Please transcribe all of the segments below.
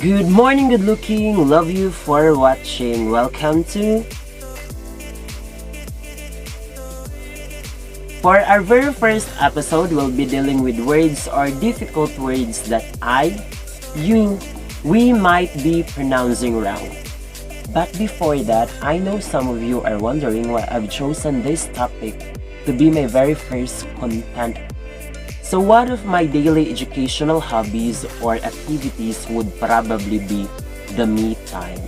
Good morning, good looking. Love you for watching. Welcome to. For our very first episode, we'll be dealing with words or difficult words that we might be pronouncing wrong. But before that, I know some of you are wondering why I've chosen this topic to be my very first content. So one of my daily educational hobbies or activities would probably be the me time.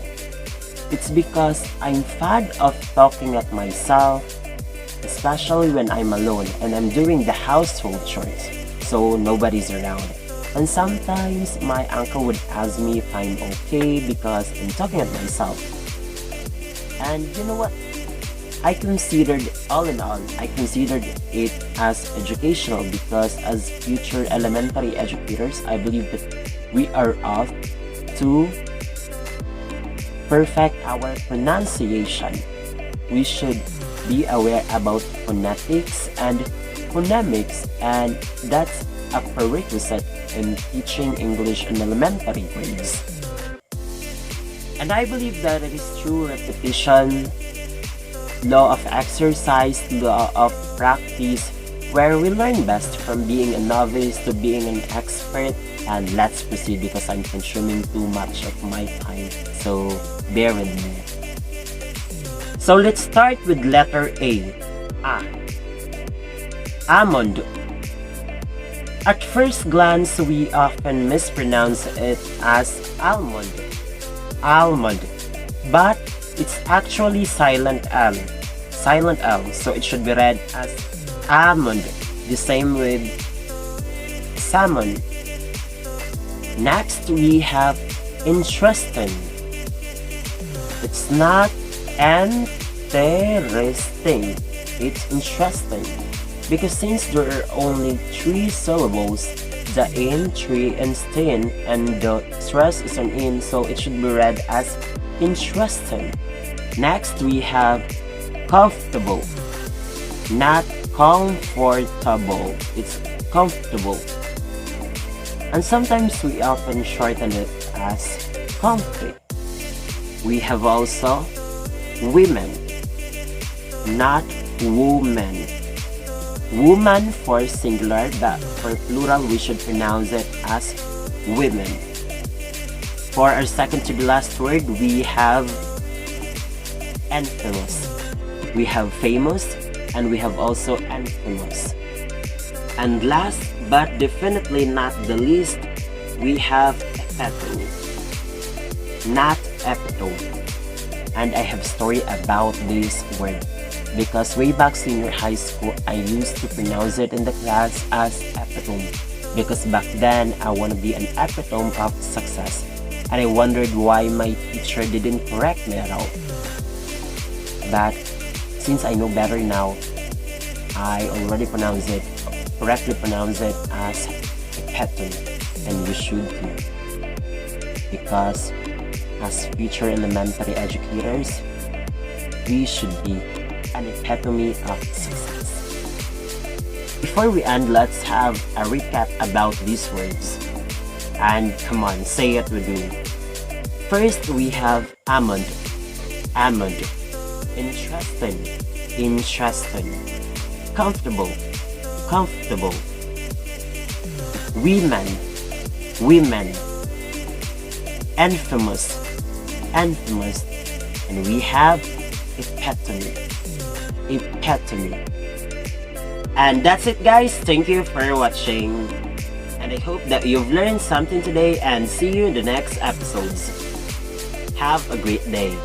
It's because I'm fond of talking at myself, especially when I'm alone and I'm doing the household chores, so nobody's around. And sometimes my uncle would ask me if I'm okay because I'm talking at myself. And you know what? All in all, I considered it as educational because as future elementary educators, I believe that we are off to perfect our pronunciation. We should be aware about phonetics and phonemics, and that's a prerequisite in teaching English in elementary grades. And I believe that it is through repetition, law of exercise, law of practice, where we learn best from being a novice to being an expert. And let's proceed because I'm consuming too much of my time, so bear with me. So let's start with letter A. Almond. At first glance, we often mispronounce it as almond, but it's actually silent L, so it should be read as almond. The same with salmon. Next, we have interesting. It's not interesting, it's interesting. Because since there are only 3 syllables, the in, 3, and stin, and the stress is on in, so it should be read as interesting. Next, we have comfortable. Not comfortable, it's comfortable. And sometimes we often shorten it as comfy. We have also women, not woman. Woman for singular, but for plural we should pronounce it as women. For our second to the last word, we have infamous. We have famous and we have also infamous. And last but definitely not the least, we have epitome, not epitome. And I have story about this word because way back senior high school, I used to pronounce it in the class as epitome because back then I want to be an epitome of success, and I wondered why my teacher didn't correct me at all. But since I know better now, I already correctly pronounce it as epitome, and you should too, because as future elementary educators, we should be an epitome of success. Before we end, let's have a recap about these words. And come on, say it with me. First, we have almond. Interesting. Comfortable. Women. Infamous. And we have epitome. And that's it, guys. Thank you for watching, and I hope that you've learned something today, and see you in the next episodes. Have a great day.